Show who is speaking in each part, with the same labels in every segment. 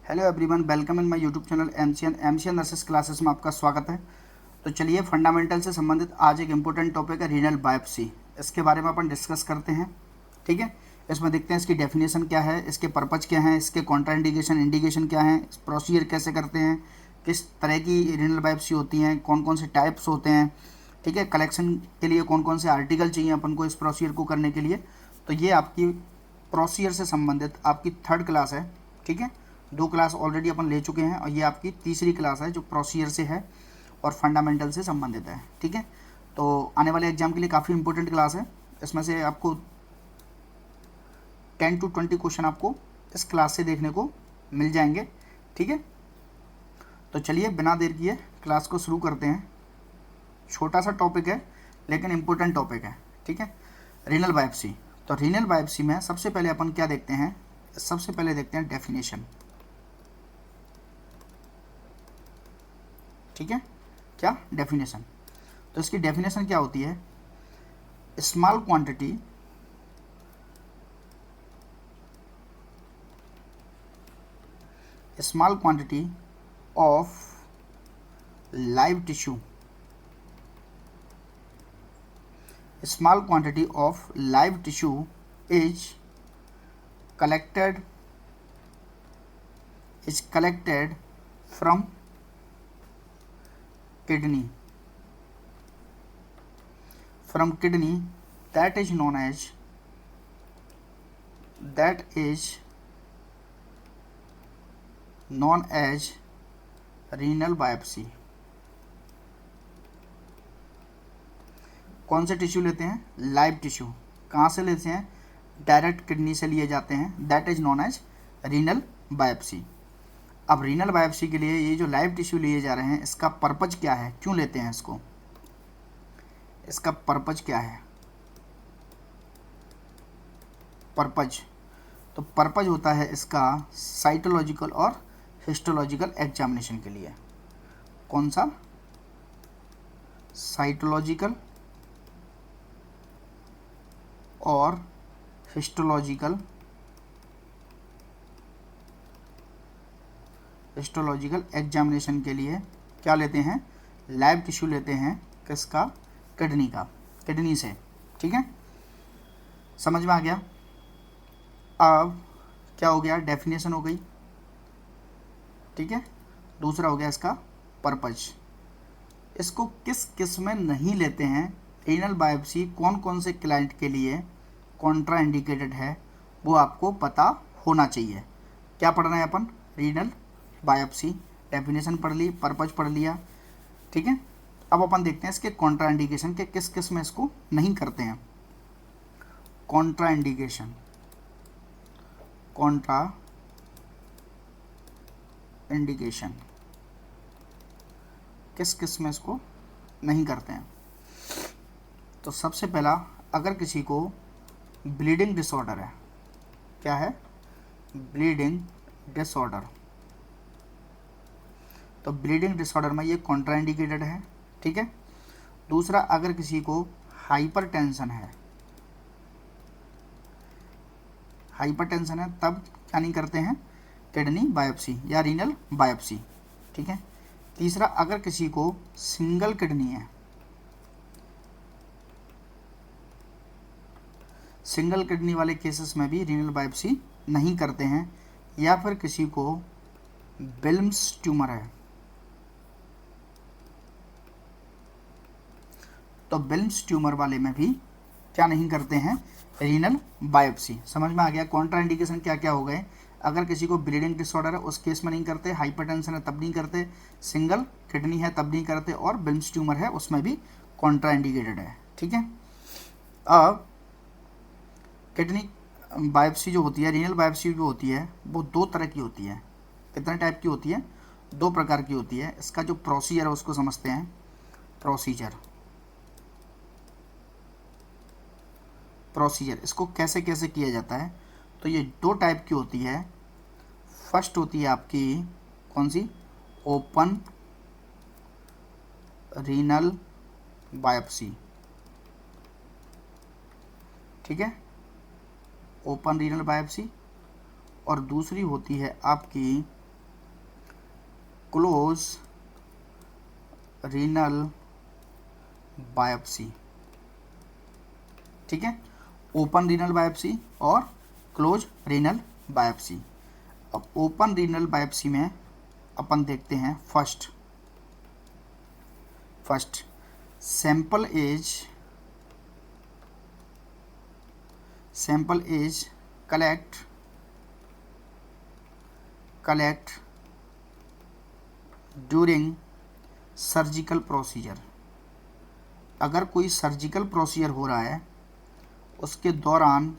Speaker 1: Hello everyone, welcome in my YouTube channel MCN nurses classes में आपका स्वागत है। तो चलिए फंडामेंटल से संबंधित आज एक इम्पोर्टेंट टॉपिक है रीनल बायोप्सी। इसके बारे में अपन डिस्कस करते हैं। ठीक है, इसमें देखते हैं इसकी डेफिनेशन क्या है, इसके पर्पज क्या हैं, इसके कॉन्ट्राइंडिकेशन इंडिकेशन क्या हैं, प्रोसीजर कैसे करते हैं, किस तरह की रीनल बायोप्सी होती हैं, कौन कौन से टाइप्स होते हैं। ठीक है, कलेक्शन के लिए कौन कौन से आर्टिकल चाहिए अपन को इस प्रोसीजर को करने के लिए। तो ये आपकी प्रोसीजर से संबंधित आपकी थर्ड क्लास है। ठीक है, 2 क्लास ऑलरेडी अपन ले चुके हैं और ये आपकी तीसरी क्लास है जो प्रोसीजर से है और फंडामेंटल से संबंधित है। ठीक है, तो आने वाले एग्जाम के लिए काफ़ी इंपॉर्टेंट क्लास है। इसमें से आपको 10 to 20 क्वेश्चन आपको इस क्लास से देखने को मिल जाएंगे। ठीक है, तो चलिए बिना देर किए क्लास को शुरू करते हैं। छोटा सा टॉपिक है लेकिन इम्पोर्टेंट टॉपिक है। ठीक है, रीनल बायोप्सी। तो रीनल बायोप्सी में सबसे पहले अपन क्या देखते हैं, सबसे पहले देखते हैं डेफिनेशन। ठीक है, क्या डेफिनेशन। तो इसकी डेफिनेशन क्या होती है, small quantity of live tissue, small quantity of live tissue is collected from kidney that is known as renal biopsy। कौन से टिश्यू लेते हैं, लाइव टिश्यू। कहाँ से लेते हैं, डायरेक्ट किडनी से लिए जाते हैं, that is known as renal biopsy. अब रीनल बायोप्सी के लिए ये जो लाइव टिश्यू लिए जा रहे हैं इसका पर्पज क्या है, क्यों लेते हैं इसको, इसका पर्पज क्या है, पर्पज। तो पर्पज होता है इसका साइटोलॉजिकल और हिस्टोलॉजिकल एग्जामिनेशन के लिए। कौन सा, साइटोलॉजिकल और हिस्टोलॉजिकल एग्जामिनेशन के लिए क्या लेते हैं, लाइव टिश्यू लेते हैं। किसका, किडनी का, किडनी से। ठीक है, समझ में आ गया। अब क्या हो गया, डेफिनेशन हो गई। ठीक है, दूसरा हो गया इसका पर्पज। इसको किस किस में नहीं लेते हैं, रीनल बायोप्सी कौन कौन से क्लाइंट के लिए कॉन्ट्रा इंडिकेटेड है वो आपको पता होना चाहिए। क्या पढ़ रहे हैं अपन, रीनल बायोप्सी, डेफिनेशन पढ़ ली, पर्पज पढ़ लिया। ठीक है, अब अपन देखते हैं इसके कॉन्ट्रा इंडिकेशन के किस किस में इसको नहीं करते हैं। कॉन्ट्रा इंडिकेशन किस किस में इसको नहीं करते हैं। तो सबसे पहला, अगर किसी को ब्लीडिंग डिसऑर्डर है, क्या है, ब्लीडिंग डिसऑर्डर, तो ब्लीडिंग डिसऑर्डर में ये कॉन्ट्राइंडिकेटेड है। ठीक है, दूसरा, अगर किसी को हाइपरटेंशन है, तब क्या नहीं करते हैं, किडनी बायोप्सी या रीनल बायोप्सी। ठीक है, तीसरा, अगर किसी को सिंगल किडनी है, सिंगल किडनी वाले केसेस में भी रीनल बायोप्सी नहीं करते हैं, या फिर किसी को विल्म्स ट्यूमर है, तो विल्म्स ट्यूमर वाले में भी क्या नहीं करते हैं, रीनल बायोप्सी। समझ में आ गया। कॉन्ट्रा इंडिकेशन क्या क्या हो गए, अगर किसी को ब्लीडिंग डिसऑर्डर है उस केस में नहीं करते, हाइपरटेंशन है तब नहीं करते, सिंगल किडनी है तब नहीं करते, और विल्म्स ट्यूमर है उसमें भी कॉन्ट्रा इंडिकेटेड है। ठीक है, अब किडनी बायोप्सी जो होती है, रीनल बायोप्सी जो होती है वो 2 तरह की होती है। कितने टाइप की होती है, 2 प्रकार की होती है। इसका जो प्रोसीजर है उसको समझते हैं। प्रोसीजर इसको कैसे कैसे किया जाता है। तो ये 2 टाइप की होती है। फर्स्ट होती है आपकी कौन सी, ओपन रीनल बायोप्सी। ठीक है, ओपन रीनल बायोप्सी। और दूसरी होती है आपकी क्लोज रीनल बायोप्सी, ठीक है, ओपन रीनल बायोप्सी और क्लोज रीनल बायोप्सी। अब ओपन रीनल बायोप्सी में अपन देखते हैं first sample as collect during surgical procedure. अगर कोई सर्जिकल प्रोसीजर हो रहा है उसके दौरान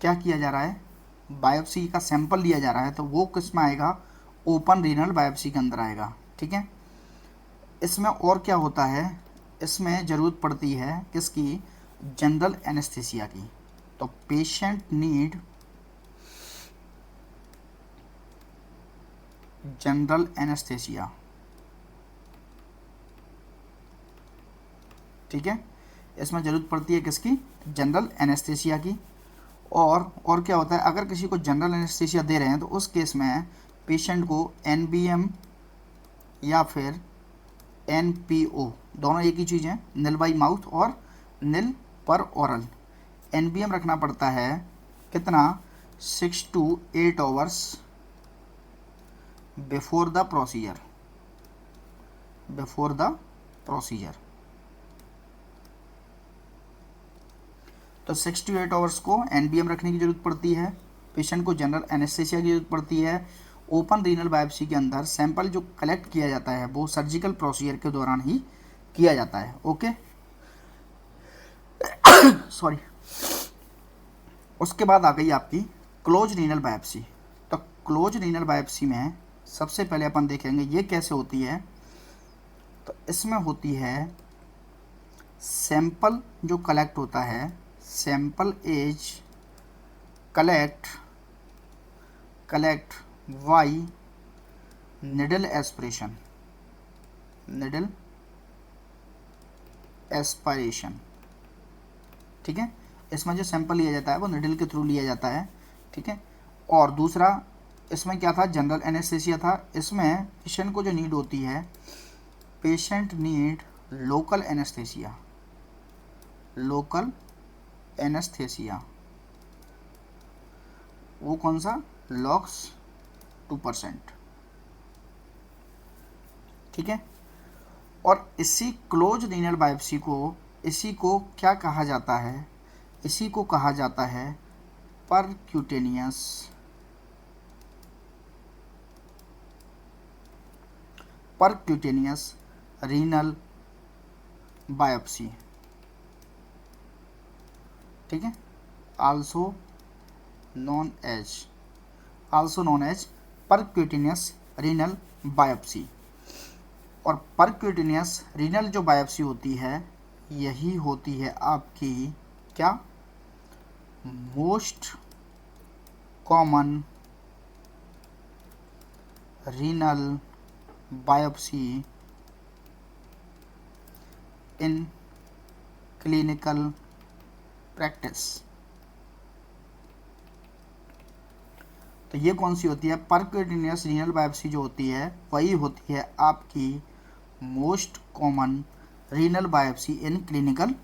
Speaker 1: क्या किया जा रहा है, बायोप्सी का सैंपल लिया जा रहा है, तो वो किस में आएगा, ओपन रीनल बायोप्सी के अंदर आएगा, ठीक है। इसमें और क्या होता है, इसमें ज़रूरत पड़ती है किसकी, जनरल एनेस्थीसिया की। तो पेशेंट नीड जनरल एनेस्थीसिया, ठीक है, इसमें ज़रूरत पड़ती है किसकी, जनरल एनेस्थीसिया की। और क्या होता है, अगर किसी को जनरल एनेस्थीसिया दे रहे हैं तो उस केस में पेशेंट को NBM या फिर NPO, दोनों एक ही चीज़ है, निल बाई माउथ और निल पर ओरल। NBM रखना पड़ता है कितना, 6 to 8 hours before the procedure. तो 6 to 8 आवर्स को NBM रखने की ज़रूरत पड़ती है, पेशेंट को जनरल एनेस्थीसिया की ज़रूरत पड़ती है। ओपन रीनल बायोप्सी के अंदर सैंपल जो कलेक्ट किया जाता है वो सर्जिकल प्रोसीजर के दौरान ही किया जाता है, ओके। सॉरी। उसके बाद आ गई आपकी क्लोज रीनल बायोप्सी। तो क्लोज रीनल बायोप्सी में सबसे पहले अपन देखेंगे ये कैसे होती है। तो इसमें होती है सैंपल जो कलेक्ट होता है, sample as collect by needle aspiration, ठीक है। इसमें जो सैंपल लिया जाता है वो निडल के थ्रू लिया जाता है, ठीक है। और दूसरा इसमें क्या था, जनरल एनेस्थीसिया था। इसमें पेशेंट को जो नीड होती है, पेशेंट नीड लोकल एनेस्थीसिया, वो कौन सा, लॉक्स 2%, ठीक है। और इसी क्लोज रीनल बायोप्सी को, इसी को क्या कहा जाता है, इसी को कहा जाता है परक्यूटेनियस रीनल बायोप्सी, ठीक है, also known as percutaneous renal biopsy. और परक्यूटेनियस रीनल जो बायोप्सी होती है यही होती है आपकी क्या, most common renal biopsy in clinical practice. तो ये कौन सी होती है, परक्यूटेनियस रीनल बायोप्सी जो होती है वही होती है आपकी most common renal biopsy in clinical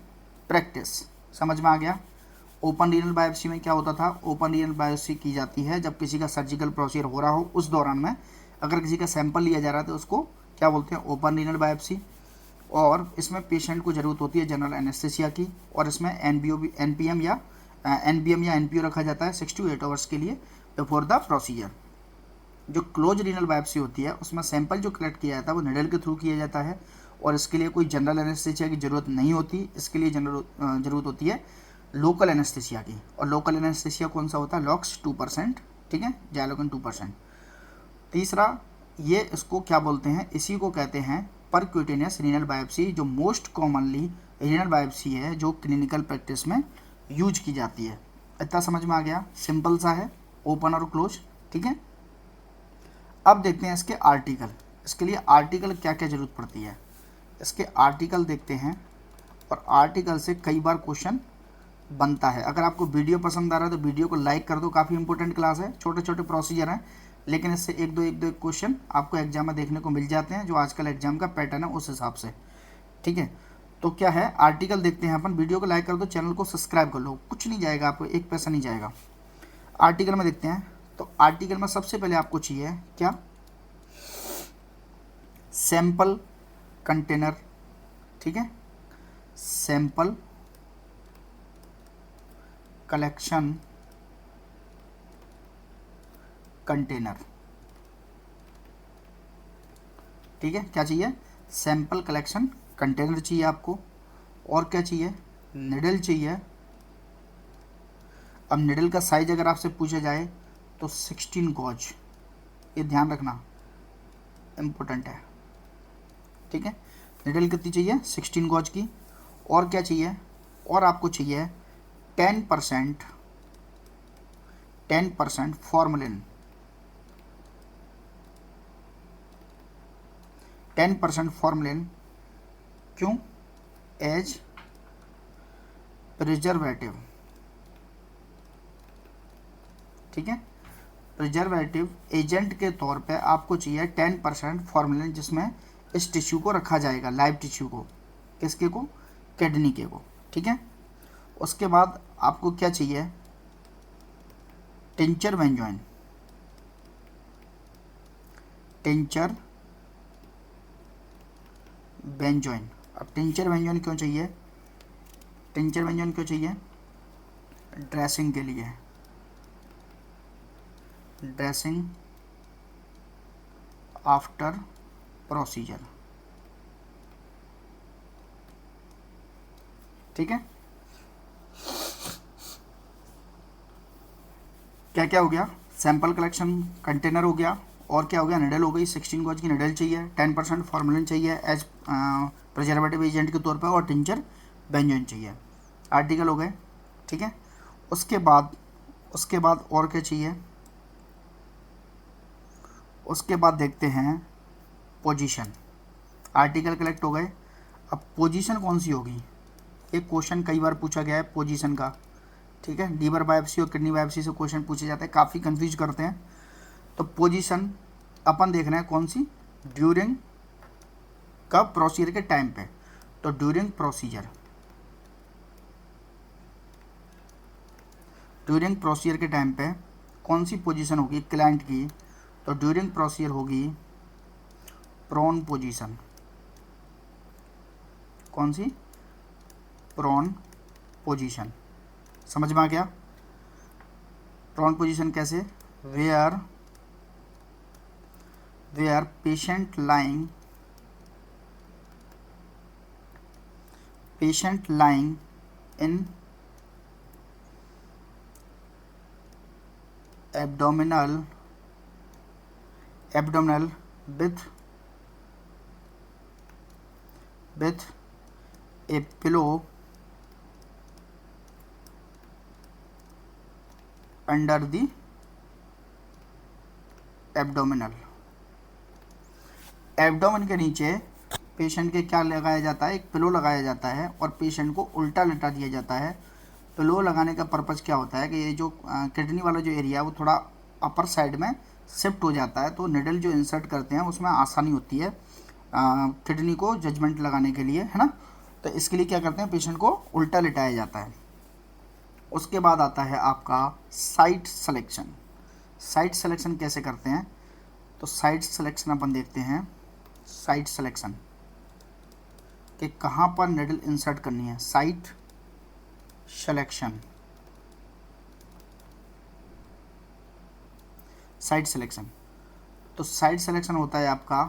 Speaker 1: practice. समझ में आ गया। ओपन रीनल बायोप्सी में क्या होता था, ओपन रीनल बायोप्सी की जाती है जब किसी का सर्जिकल प्रोसीजर हो रहा हो, उस दौरान में अगर किसी का सैंपल लिया जा रहा है तो उसको क्या बोलते हैं, ओपन रीनल बायोप्सी। और इसमें पेशेंट को ज़रूरत होती है जनरल एनेस्थीसिया की, और इसमें NBM या NPO रखा जाता है 6 to 8 आवर्स के लिए बिफोर द प्रोसीजर। जो क्लोज रीनल बायोप्सी होती है उसमें सैंपल जो कलेक्ट किया जाता है वो निडल के थ्रू किया जाता है, और इसके लिए कोई जनरल एनेस्थीसिया की ज़रूरत नहीं होती। इसके लिए ज़रूरत होती है लोकल एनेस्थीसिया की, और लोकल एनेस्थीसिया कौन सा होता है, लॉक्स 2%, ठीक है, जाइलोकेन 2%। तीसरा ये इसको क्या बोलते हैं, इसी को कहते हैं परक्यूटेनियस रीनल बायोप्सी, जो मोस्ट कॉमनली रीनल बायोप्सी है जो क्लिनिकल प्रैक्टिस में यूज की जाती है। इतना समझ में आ गया, सिंपल सा है, ओपन और क्लोज, ठीक है। अब देखते हैं इसके आर्टिकल। इसके लिए आर्टिकल क्या क्या जरूरत पड़ती है, इसके आर्टिकल देखते हैं, और आर्टिकल से कई बार क्वेश्चन बनता है। अगर आपको वीडियो पसंद आ रहा है तो वीडियो को लाइक कर दो, काफ़ी इंपॉर्टेंट क्लास है, छोटे छोटे प्रोसीजर हैं, लेकिन इससे एक दो क्वेश्चन आपको एग्जाम में देखने को मिल जाते हैं, जो आजकल एग्जाम का पैटर्न है उस हिसाब से। ठीक है, तो क्या है, आर्टिकल देखते हैं अपन। वीडियो को लाइक कर दो, चैनल को सब्सक्राइब कर लो, कुछ नहीं जाएगा आपको, एक पैसा नहीं जाएगा। आर्टिकल में देखते हैं, तो आर्टिकल में सबसे पहले आपको चाहिए क्या, सैंपल कंटेनर। ठीक है, सैंपल कलेक्शन कंटेनर। ठीक है, क्या चाहिए, सैंपल कलेक्शन कंटेनर चाहिए आपको। और क्या चाहिए, निडल चाहिए। अब निडल का साइज अगर आपसे पूछा जाए तो 16 गॉज, ये ध्यान रखना, इम्पोर्टेंट है। ठीक है, निडल कितनी चाहिए, 16 गॉज की। और क्या चाहिए, और आपको चाहिए 10% फॉर्मलिन, 10% फॉर्मलिन। क्यों, एज प्रिजर्वेटिव। ठीक है, प्रिजर्वेटिव एजेंट के तौर पे आपको चाहिए 10% फॉर्मलिन, जिसमें इस टिश्यू को रखा जाएगा, लाइव टिश्यू को, किसके को, किडनी के को। ठीक है, उसके बाद आपको क्या चाहिए, टिंचर बेंजोइन। Tincture benzoin. अब टिंचर बेंजोइन क्यों चाहिए, टिंचर बेंजोइन क्यों चाहिए, ड्रेसिंग के लिए, ड्रेसिंग आफ्टर प्रोसीजर। ठीक है, क्या क्या हो गया, सैंपल कलेक्शन कंटेनर हो गया, और क्या हो गया, निडल हो गई, 16 गॉज की निडल चाहिए, 10% फॉर्मलिन चाहिए एज प्रिजर्वेटिव एजेंट के तौर पर, और टिंचर बेंजोइन चाहिए। आर्टिकल हो गए। ठीक है, उसके बाद और क्या चाहिए, उसके बाद देखते हैं पोजीशन। आर्टिकल कलेक्ट हो गए, अब पोजीशन कौन सी होगी, एक क्वेश्चन कई बार पूछा गया है पोजीशन का। ठीक है, लीवर बायोप्सी और किडनी बायोप्सी से क्वेश्चन पूछे जाते हैं, काफ़ी कंफ्यूज करते हैं। तो पोजीशन अपन देख रहे हैं कौन सी, ड्यूरिंग कब, प्रोसीजर के टाइम पे। तो ड्यूरिंग प्रोसीजर के टाइम पे कौन सी पोजीशन होगी क्लाइंट की, तो ड्यूरिंग प्रोसीजर होगी प्रोन पोजीशन। कौन सी, प्रोन पोजीशन। समझ में आ गया, प्रोन पोजीशन कैसे, where patient lying in abdominal with a pillow under the abdominal। Abdomen के नीचे पेशेंट के क्या लगाया जाता है, एक पिलो लगाया जाता है, और पेशेंट को उल्टा लेटा दिया जाता है। पिलो लगाने का पर्पज़ क्या होता है कि ये जो किडनी वाला जो एरिया है वो थोड़ा अपर साइड में शिफ्ट हो जाता है, तो निडल जो इंसर्ट करते हैं उसमें आसानी होती है किडनी को जजमेंट लगाने के लिए, है ना। तो इसके लिए क्या करते हैं, पेशेंट को उल्टा लेटाया जाता है। उसके बाद आता है आपका साइट सिलेक्शन। साइट सिलेक्शन कैसे करते हैं, तो साइट सिलेक्शन अपन देखते हैं, साइट सिलेक्शन कि कहाँ पर निडल इंसर्ट करनी है, साइट सिलेक्शन। साइट सिलेक्शन, तो साइट सिलेक्शन होता है आपका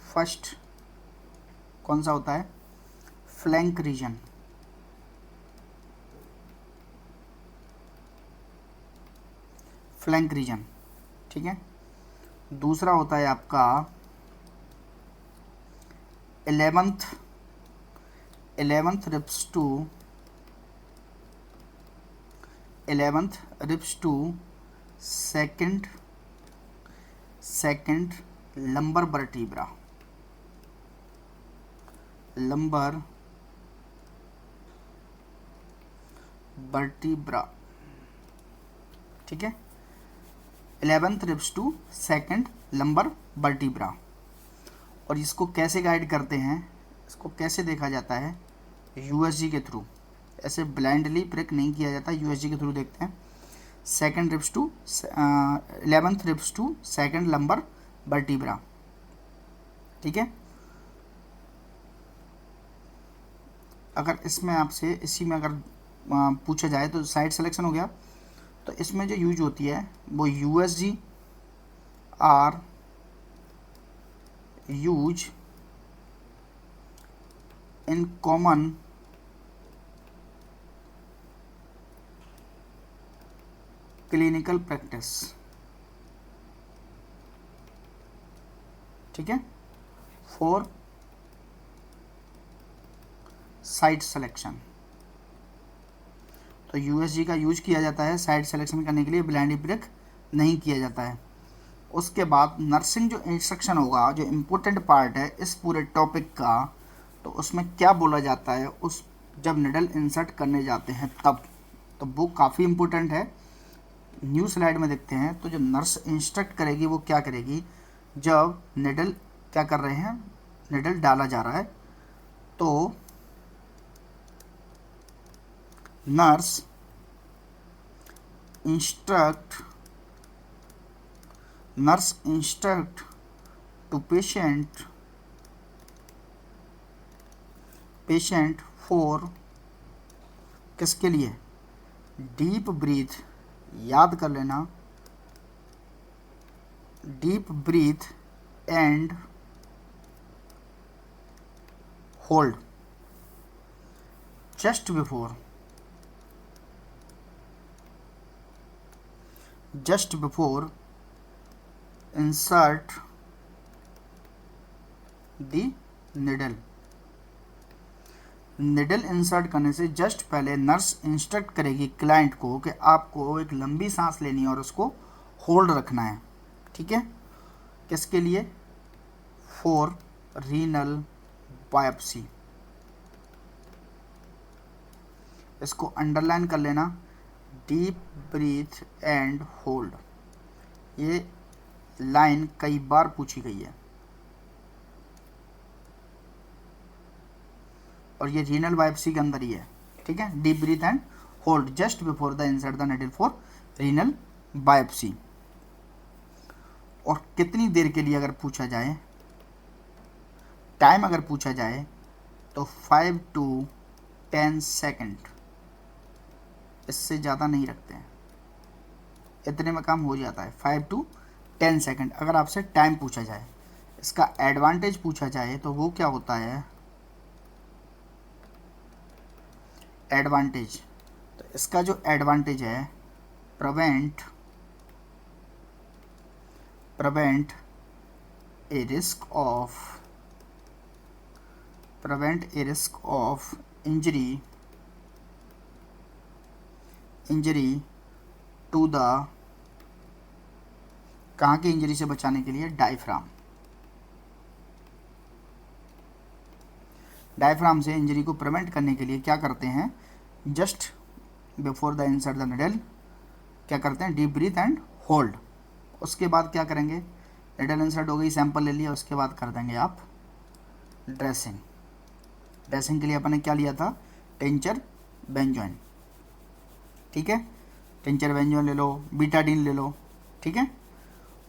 Speaker 1: फर्स्ट, कौन सा होता है, फ्लैंक रीजन। फ्लैंक रीजन, ठीक है। दूसरा होता है आपका 11th ribs to second lumbar vertebra. Vertebra, ठीक है। 11th ribs to second lumbar vertebra. और इसको कैसे गाइड करते हैं, इसको कैसे देखा जाता है, यूएसजी के थ्रू। ऐसे ब्लाइंडली प्रिक नहीं किया जाता, यूएसजी के थ्रू देखते हैं। Second ribs to 11th ribs to second lumbar vertebra, ठीक है। अगर इसमें आपसे इसी में अगर पूछा जाए तो साइड सिलेक्शन हो गया, तो इसमें जो यूज होती है वो USG are use in common clinical practice, ठीक है, फॉर साइट सिलेक्शन। तो यूएसजी का यूज किया जाता है साइट सिलेक्शन करने के लिए, ब्लाइंड ब्रेक नहीं किया जाता है। उसके बाद नर्सिंग जो इंस्ट्रक्शन होगा, जो इम्पोर्टेंट पार्ट है इस पूरे टॉपिक का, तो उसमें क्या बोला जाता है उस जब निडल इंसर्ट करने जाते हैं तब, तो वो काफ़ी इम्पोर्टेंट है। न्यू स्लाइड में देखते हैं। तो जो नर्स इंस्ट्रक्ट करेगी वो क्या करेगी, जब निडल क्या कर रहे हैं, निडल डाला जा रहा है, तो nurse instruct to patient for किसके लिए, डीप ब्रीथ, याद कर लेना, deep breath and hold just before insert the needle. Needle insert करने से जस्ट पहले नर्स इंस्ट्रक्ट करेगी क्लाइंट को कि आपको एक लंबी सांस लेनी है और उसको होल्ड रखना है, ठीक है। किसके लिए, फॉर रीनल बायोप्सी। इसको अंडरलाइन कर लेना, डीप ब्रीथ एंड होल्ड। ये लाइन कई बार पूछी गई है और ये रीनल बायोप्सी के अंदर ही है, ठीक है। Deep breath and hold just before the insert the needle for renal biopsy. और कितनी देर के लिए अगर पूछा जाए, टाइम अगर पूछा जाए, तो 5 to 10 सेकेंड, इससे ज़्यादा नहीं रखते हैं, इतने में काम हो जाता है। 5 to 10 सेकेंड अगर आपसे टाइम पूछा जाए। इसका एडवांटेज पूछा जाए तो वो क्या होता है, एडवांटेज, तो इसका जो एडवांटेज है, prevent a risk of injury to the, कहाँ की इंजरी से बचाने के लिए, डायफ्राम से इंजरी को प्रिवेंट करने के लिए क्या करते हैं, just before the insert the needle क्या करते हैं, डीप ब्रीथ एंड होल्ड। उसके बाद क्या करेंगे, निडल इंसर्ट हो गई, सैंपल ले लिया, उसके बाद कर देंगे आप ड्रेसिंग। ड्रेसिंग के लिए अपने क्या लिया था, टिंचर बेंजोइन, ठीक है। टिंचर बेंजोइन ले लो, बीटाडीन ले लो, ठीक है।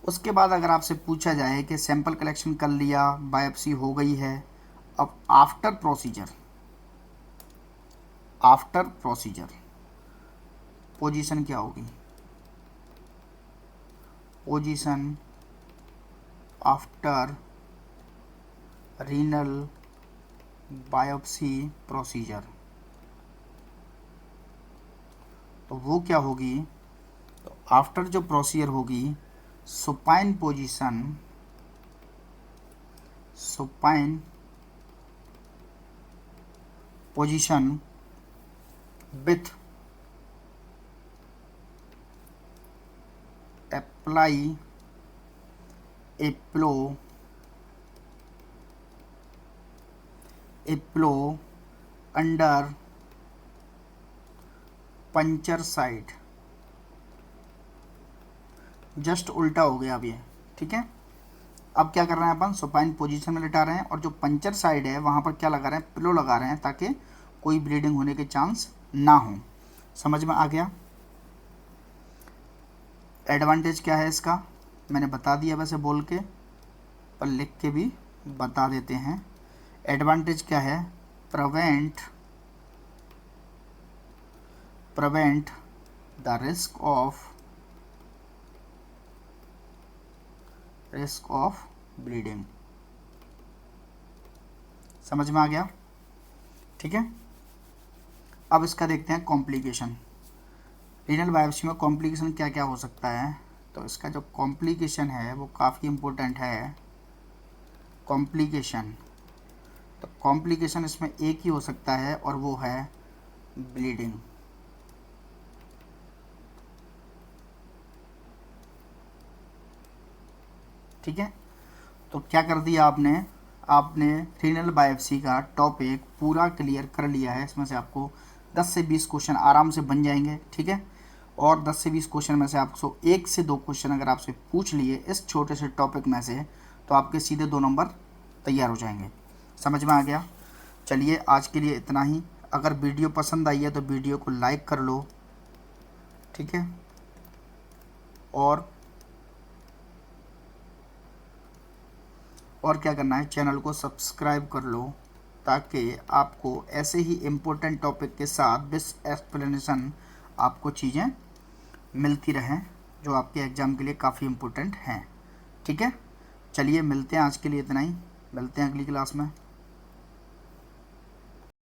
Speaker 1: उसके बाद अगर आपसे पूछा जाए कि सैंपल कलेक्शन कर लिया, बायोप्सी हो गई है, अब आफ्टर प्रोसीजर पोजीशन क्या होगी, position after renal biopsy procedure, तो वो क्या होगी, तो आफ्टर जो प्रोसीजर होगी, supine position with apply a plow under puncture side, just उल्टा हो गया अब ये, ठीक है। अब क्या कर रहे हैं अपन, सुपाइन पोजीशन में लिटा रहे हैं और जो पंचर साइड है वहाँ पर क्या लगा रहे हैं, पिलो लगा रहे हैं ताकि कोई ब्लीडिंग होने के चांस ना हो। समझ में आ गया। एडवांटेज क्या है इसका, मैंने बता दिया वैसे बोल के, पर लिख के भी बता देते हैं। एडवांटेज क्या है, prevent the risk of bleeding. समझ में आ गया, ठीक है। अब इसका देखते हैं कॉम्प्लिकेशन। रीनल बायोप्सी में कॉम्प्लिकेशन क्या क्या हो सकता है, तो इसका जो कॉम्प्लिकेशन है वो काफ़ी इम्पोर्टेंट है। कॉम्प्लिकेशन, तो कॉम्प्लिकेशन इसमें एक ही हो सकता है और वो है ब्लीडिंग। ठीक है, तो क्या कर दिया आपने रीनल बायोप्सी का टॉपिक पूरा क्लियर कर लिया है। इसमें से आपको 10 से 20 क्वेश्चन आराम से बन जाएंगे, ठीक है। और 10 से 20 क्वेश्चन में से आपको 1 से 2 क्वेश्चन अगर आपसे पूछ लिए इस छोटे से टॉपिक में से, तो आपके सीधे 2 नंबर तैयार हो जाएंगे। समझ में आ गया। चलिए आज के लिए इतना ही। अगर वीडियो पसंद आई है तो वीडियो को लाइक कर लो, ठीक है। और क्या करना है, चैनल को सब्सक्राइब कर लो ताकि आपको ऐसे ही इम्पोर्टेंट टॉपिक के साथ विद एक्सप्लेनेशन आपको चीज़ें मिलती रहें जो आपके एग्ज़ाम के लिए काफ़ी इम्पोर्टेंट हैं, ठीक है। चलिए मिलते हैं, आज के लिए इतना ही, मिलते हैं अगली क्लास में।